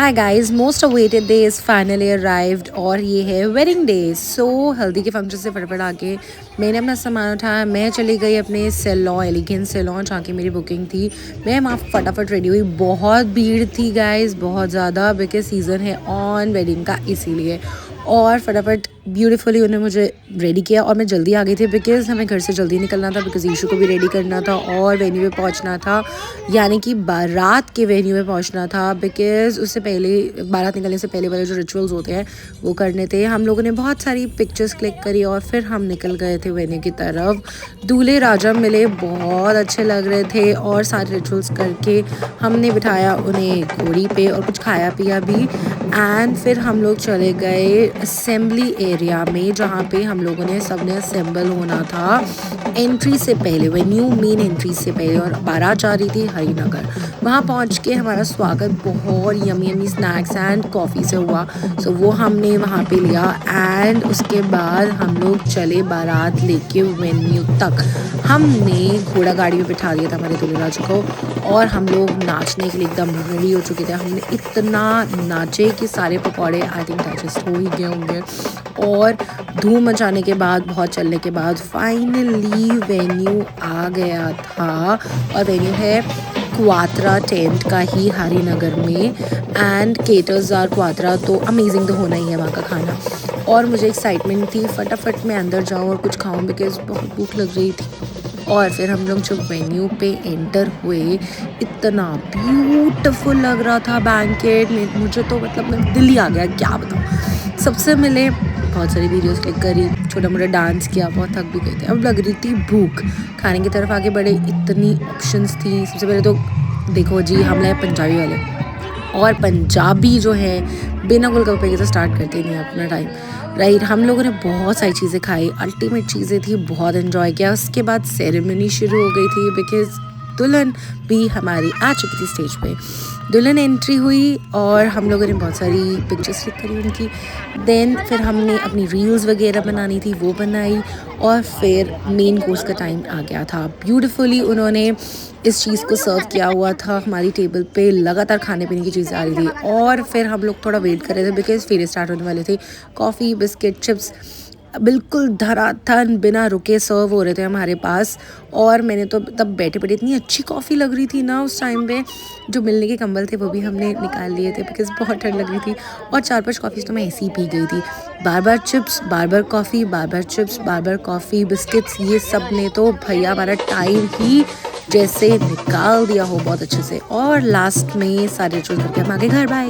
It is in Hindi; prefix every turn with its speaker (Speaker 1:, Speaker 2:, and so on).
Speaker 1: Hi guys, most awaited day is finally arrived और ये है वेडिंग डे। सो हल्दी के फंक्शन से फटाफट आके मैंने अपना सामान उठाया। मैं चली गई अपने सैलॉन, एलिगेंस सैलॉन, जहाँ की मेरी बुकिंग थी। मैं वहाँ फटाफट रेडी हुई। बहुत भीड़ थी गाइस, बहुत ज़्यादा, बिकॉज सीज़न है ऑन वेडिंग का, इसीलिए। और फटाफट ब्यूटीफुली उन्होंने मुझे रेडी किया और मैं जल्दी आ गई थी बिकॉज़ हमें घर से जल्दी निकलना था, बिकॉज़ ईशू को भी रेडी करना था और वेन्यू पे पहुंचना था, यानी कि बारात के वेन्यू पे पहुंचना था। बिकॉज़ उससे पहले, बारात निकलने से पहले वाले जो रिचुअल्स होते हैं वो करने थे। हम लोगों ने बहुत सारी पिक्चर्स क्लिक करी और फिर हम निकल गए थे वेन्यू की तरफ। दूल्हे राजा मिले, बहुत अच्छे लग रहे थे और सारे रिचुअल्स करके हमने बिठाया उन्हें घोड़ी पे और कुछ खाया पिया भी। एंड फिर हम लोग चले गए असेंबली एरिया में, जहाँ पे हम लोगों ने सबने असेंबल होना था एंट्री से पहले, वेन्यू मेन एंट्री से पहले। और बारात जा रही थी हरिनगर। वहाँ पहुँच के हमारा स्वागत बहुत yummy yummy snacks and coffee से हुआ। सो वो हमने वहाँ पे लिया एंड उसके बाद हम लोग चले बारात लेके वेन्यू तक। हमने घोड़ा गाड़ी में बिठा दिया था हमारे दूल्हे राजा को और हम लोग नाचने के लिए एकदम रेडी हो चुके थे। हमने इतना नाचे कि सारे पकौड़े आई थिंक डाइजेस्ट हो ही गए होंगे। और धूम मचाने के बाद, बहुत चलने के बाद फाइनली वेन्यू आ गया था। और वेन्यू है क्वात्रा टेंट का ही हरिनगर में एंड केटर्स आर क्वात्रा। तो अमेजिंग तो होना ही है वहाँ का खाना। और मुझे एक्साइटमेंट थी फटाफट मैं अंदर जाऊँ और कुछ खाऊँ, बिकॉज बहुत भूख लग रही थी। और फिर हम लोग जब वेन्यू पे एंटर हुए, इतना ब्यूटीफुल लग रहा था बैंकेट में, मुझे तो मतलब मैं दिल ही आ गया, क्या बताऊँ। सबसे मिले, बहुत सारी वीडियोस क्लिक करी, छोटा मोटा डांस किया, बहुत थक भी गए थे। अब लग रही थी भूख, खाने की तरफ आगे बढ़े, इतनी ऑप्शंस थी। सबसे पहले तो देखो जी, हम लोग पंजाबी वाले, और पंजाबी जो है बिना गोलगप्पे के तो स्टार्ट करते नहीं अपना टाइम, राइट। हम लोगों ने बहुत सारी चीज़ें खाई, अल्टीमेट चीज़ें थी, बहुत एंजॉय किया। उसके बाद सेरेमनी शुरू हो गई थी, बिकॉज दुल्हन भी हमारी आ चुकी थी स्टेज पे। दुल्हन एंट्री हुई और हम लोगों ने बहुत सारी पिक्चर्स क्लिक करी उनकी। देन फिर हमने अपनी रील्स वगैरह बनानी थी, वो बनाई। और फिर मेन कोर्स का टाइम आ गया था। ब्यूटीफुली उन्होंने इस चीज़ को सर्व किया हुआ था हमारी टेबल पे, लगातार खाने पीने की चीज़ें आ रही थी। और फिर हम लोग थोड़ा वेट कर रहे थे बिकॉज फेरे स्टार्ट होने वाले थे। कॉफ़ी, बिस्किट, चिप्स बिल्कुल धड़ाधड़ बिना रुके सर्व हो रहे थे हमारे पास। और मैंने तो तब बैठे बैठे, इतनी अच्छी कॉफ़ी लग रही थी ना उस टाइम पे, जो मिलने के कंबल थे वो भी हमने निकाल लिए थे बिकॉज बहुत ठंड लग रही थी। और 4-5 कॉफ़ीज़ तो मैं ऐसी ही पी गई थी। बार बार चिप्स, बार बार कॉफ़ी, बार बार चिप्स, बार बार कॉफ़ी, बिस्किट्स, ये सब ने तो भैया हमारा टाइम ही जैसे निकाल दिया हो बहुत अच्छे से। और लास्ट में सारे रिचुअल्स करके हम आगे घर, बाय।